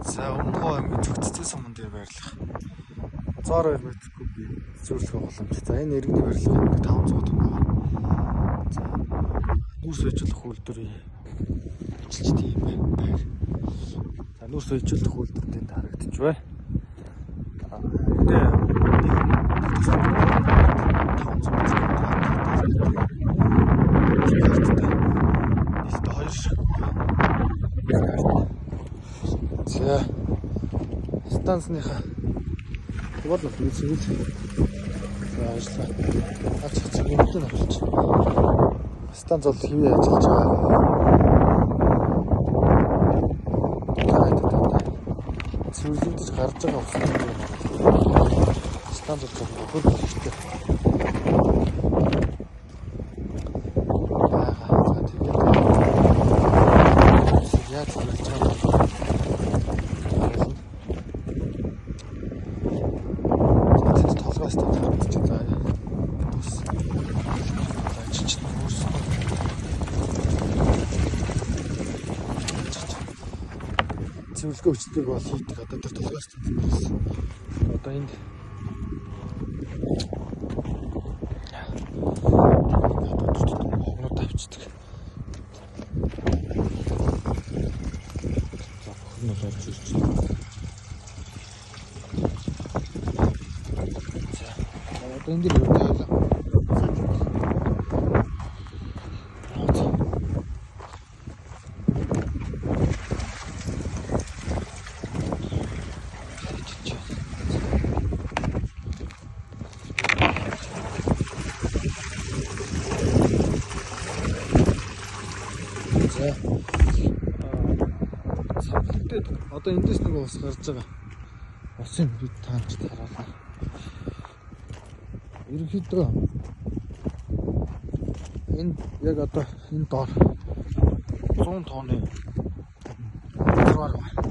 За өмнөхөө аймгийн цогцтой суман дээр байрлах 100 метргүй би зөвлөх боломж. За энэ иргэний барилга 500 тонн байна. За нүүрс ижүүлэх үйлдвэрийн ажилчид юм байна. За нүүрс ижүүлэх үйлдвэр тэнд харагдчих бай. За станцныхаа бодлого үзвэл ажлаа ач холбогдол нь авч станц бол хэвээ ажиллаж байгаа. Цэвэрлэгдэж гарч байгаа усан станц бол хөл хэрэгтэй. Зөвлөгөө хүчтэйг бол хийдэг. Одоо тэр толгойч гэсэн. Одоо энд хогнод авчдаг. За хогнод авчиж. За одоо энэ дээр юу байлаа? Одоо эндээс нэг ус гарч байгаа. Усын бид таанч харуулна. Ерөнхийдөө энэ яг одоо энэ доор 100 тонны резервуар байна.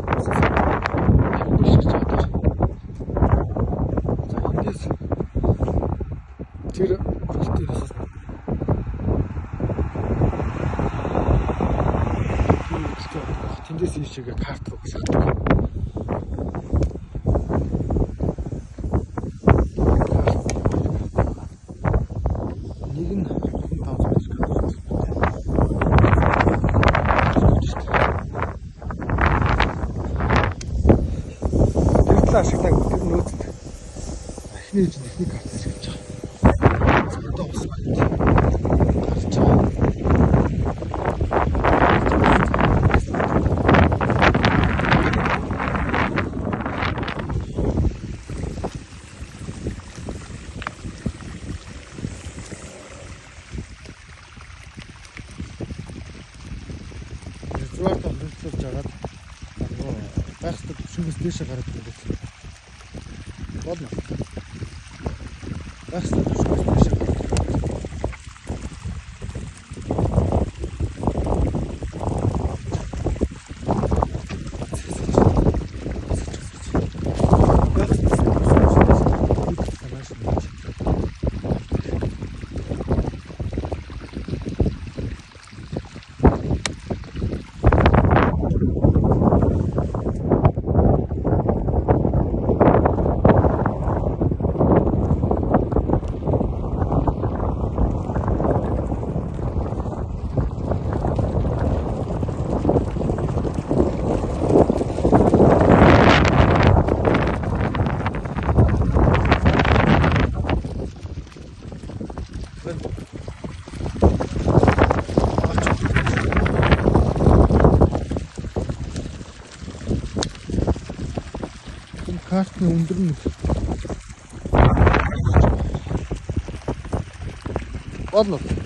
За эндээс тэр орчтын тэндээс ийшээгээ карт руу шатдаг. Нэг нь 3500 метр. Тэр ашигтай тэр нөөцөд ахны техник карт ашиглаж байгаа. Одоо ус байна. Гарч байгаа. Зураг амжилттай жагаад байхад төвшнгөөс дээшээ гараад ирээд болно. Байхад төвшнгөөс дээшээ гараад картны өндөр нь болно.